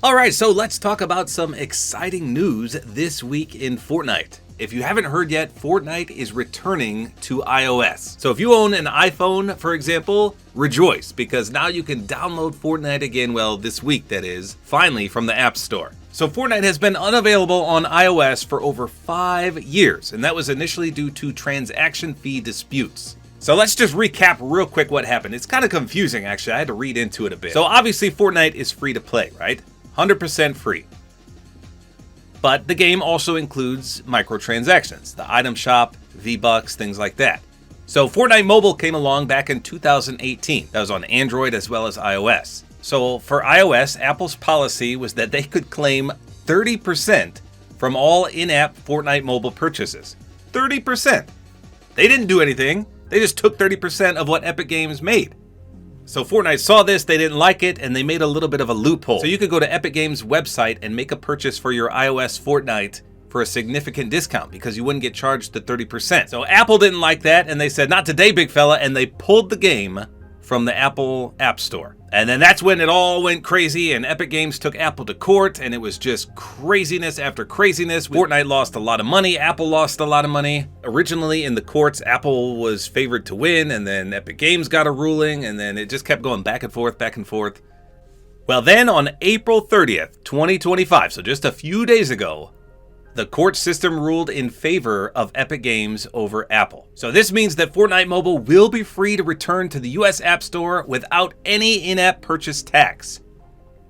Alright, so let's talk about some exciting news this week in Fortnite. If you haven't heard yet, Fortnite is returning to iOS. So if you own an iPhone, for example, rejoice, because now you can download Fortnite again, well, this week that is, finally from the App Store. So Fortnite has been unavailable on iOS for over 5 years, and that was initially due to transaction fee disputes. So let's just recap real quick what happened. It's kind of confusing, actually. I had to read into it a bit. So obviously Fortnite is free to play, right? 100% free. But the game also includes microtransactions, the item shop, V-Bucks, things like that. So Fortnite Mobile came along back in 2018. That was on Android as well as iOS. So for iOS, Apple's policy was that they could claim 30% from all in-app Fortnite Mobile purchases. 30%. They didn't do anything. They just took 30% of what Epic Games made. So Fortnite saw this, they didn't like it, and they made a little bit of a loophole. So you could go to Epic Games' website and make a purchase for your iOS Fortnite for a significant discount because you wouldn't get charged the 30%. So Apple didn't like that, and they said, not today, big fella, and they pulled the game from the Apple App Store. And then that's when it all went crazy, and Epic Games took Apple to court, and it was just craziness after craziness. Fortnite lost a lot of money, Apple lost a lot of money. Originally in the courts, Apple was favored to win, and then Epic Games got a ruling, and then it just kept going back and forth, back and forth. Well, then on April 30th, 2025, so just a few days ago, the court system ruled in favor of Epic Games over Apple. So this means that Fortnite Mobile will be free to return to the US App Store without any in-app purchase tax.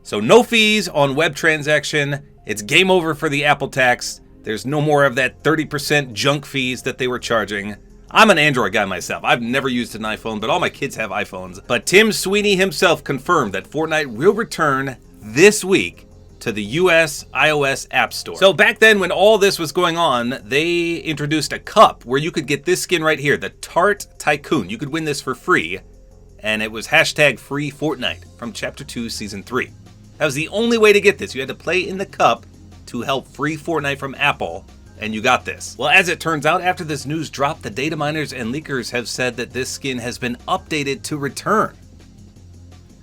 So no fees on web transaction. It's game over for the Apple tax. There's no more of that 30% junk fees that they were charging. I'm an Android guy myself. I've never used an iPhone, but all my kids have iPhones. But Tim Sweeney himself confirmed that Fortnite will return this week to the US iOS App Store. So back then when all this was going on, they introduced a cup where you could get this skin right here, the Tart Tycoon. You could win this for free, and it was hashtag free Fortnite from Chapter 2, Season 3. That was the only way to get this. You had to play in the cup to help free Fortnite from Apple, and you got this. Well, as it turns out, after this news dropped, the data miners and leakers have said that this skin has been updated to return.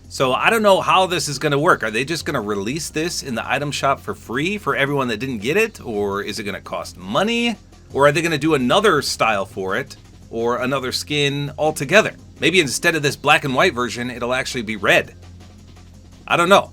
So I don't know how this is going to work. Are they just going to release this in the item shop for free for everyone that didn't get it? Or is it going to cost money? Or are they going to do another style for it? Or another skin altogether? Maybe instead of this black and white version, it'll actually be red. I don't know.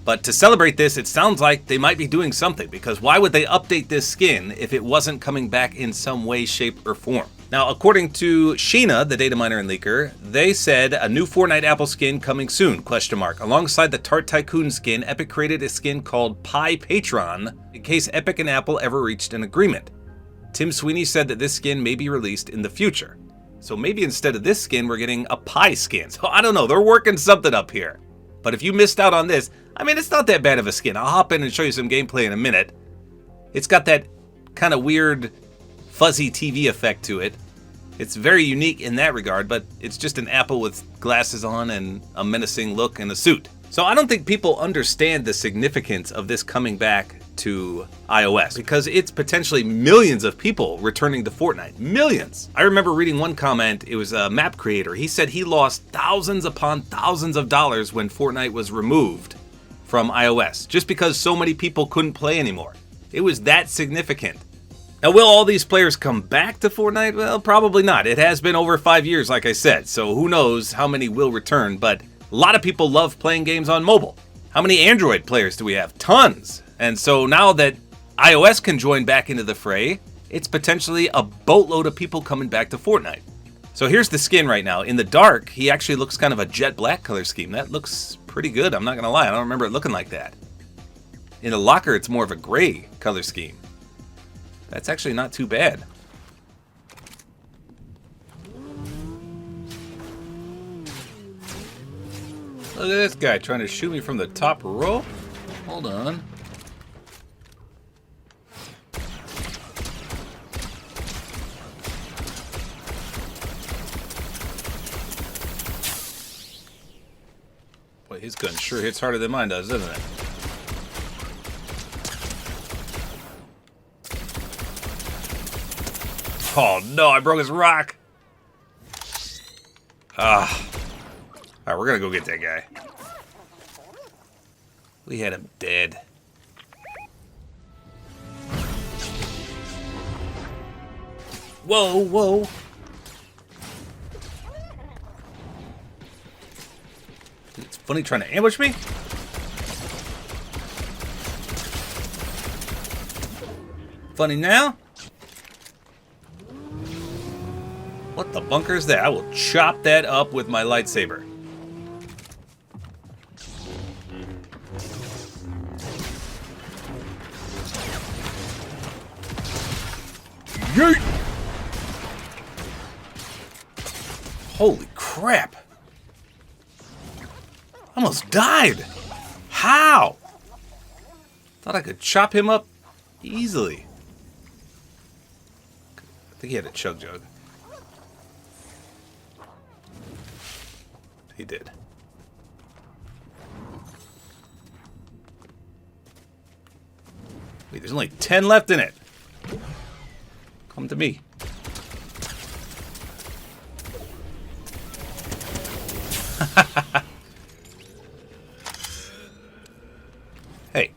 But to celebrate this, it sounds like they might be doing something, because why would they update this skin if it wasn't coming back in some way, shape, or form? Now, according to Sheena, the data miner and leaker, they said a new Fortnite Apple skin coming soon, ? Alongside the Tart Tycoon skin, Epic created a skin called Pi Patron in case Epic and Apple ever reached an agreement. Tim Sweeney said that this skin may be released in the future. So maybe instead of this skin, we're getting a Pi skin. So I don't know, they're working something up here. But if you missed out on this, I mean, it's not that bad of a skin. I'll hop in and show you some gameplay in a minute. It's got that kind of weird fuzzy TV effect to it. It's very unique in that regard, but it's just an apple with glasses on and a menacing look and a suit. So I don't think people understand the significance of this coming back to iOS, because it's potentially millions of people returning to Fortnite. Millions! I remember reading one comment, it was a map creator. He said he lost thousands upon thousands of dollars when Fortnite was removed from iOS, just because so many people couldn't play anymore. It was that significant. Now, will all these players come back to Fortnite? Well, probably not. It has been over 5 years, like I said, so who knows how many will return, but a lot of people love playing games on mobile. How many Android players do we have? Tons! And so now that iOS can join back into the fray, it's potentially a boatload of people coming back to Fortnite. So here's the skin right now. In the dark, he actually looks kind of a jet black color scheme. That looks pretty good, I'm not gonna lie. I don't remember it looking like that. In the locker, it's more of a gray color scheme. That's actually not too bad. Look at this guy trying to shoot me from the top rope. Hold on. Boy, his gun sure hits harder than mine does, doesn't it? Oh no, I broke his rock. Alright, we're gonna go get that guy. We had him dead. Whoa, whoa. It's funny trying to ambush me. Funny now. What the bunker is that? I will chop that up with my lightsaber. Yeet! Holy crap. I almost died. How? Thought I could chop him up easily. I think he had a chug jug. He did. Wait, there's only 10 left in it. Come to me. Hey.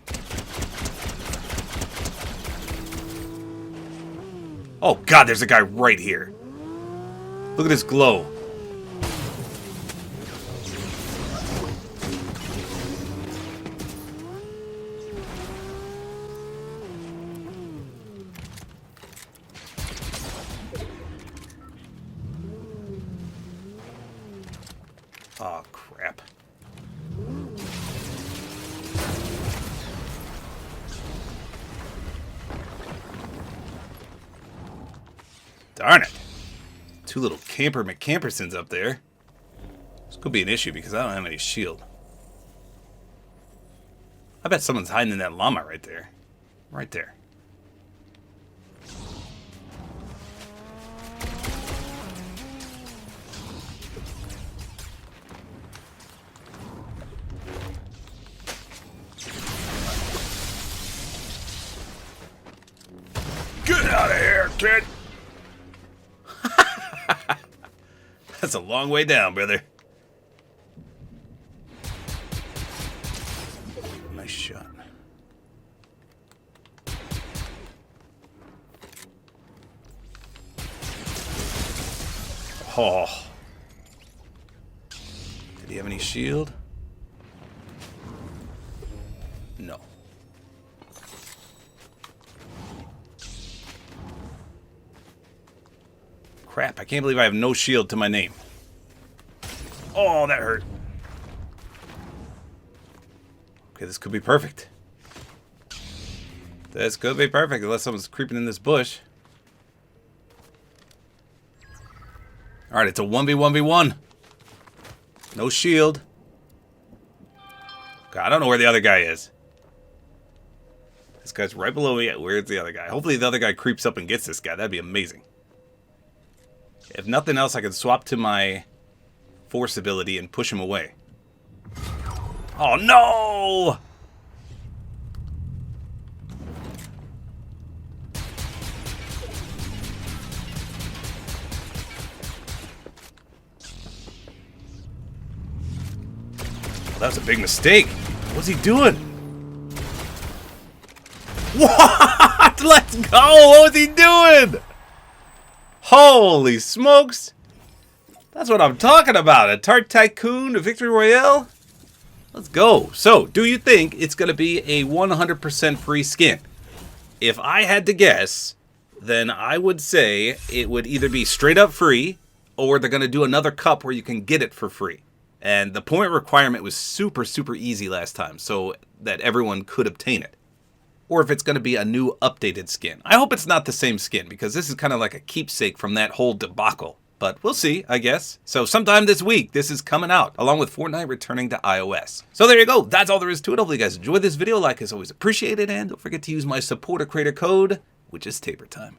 Oh God, there's a guy right here. Look at this glow. Oh, crap. Darn it. Two little camper McCampersons up there. This could be an issue because I don't have any shield. I bet someone's hiding in that llama right there. Right there. Get out of here, kid! That's a long way down, brother. Nice shot. Oh. Did he have any shield? No. Crap, I can't believe I have no shield to my name. Oh, that hurt. Okay, this could be perfect. This could be perfect unless someone's creeping in this bush. Alright, it's a 1v1v1. No shield. God, I don't know where the other guy is. This guy's right below me. Where's the other guy? Hopefully the other guy creeps up and gets this guy. That'd be amazing. If nothing else, I can swap to my force ability and push him away. Oh, no! That was a big mistake. What's he doing? What? Let's go! What was he doing? Holy smokes! That's what I'm talking about. A Tart Tycoon, a Victory Royale? Let's go. So, do you think it's going to be a 100% free skin? If I had to guess, then I would say it would either be straight up free, or they're going to do another cup where you can get it for free. And the point requirement was super, super easy last time, so that everyone could obtain it. Or if it's going to be a new updated skin. I hope it's not the same skin, because this is kind of like a keepsake from that whole debacle. But we'll see, I guess. So sometime this week, this is coming out, along with Fortnite returning to iOS. So there you go. That's all there is to it. Hopefully you guys enjoyed this video. Like is always appreciated. And don't forget to use my Support-A-Creator Code, which is Tabor time.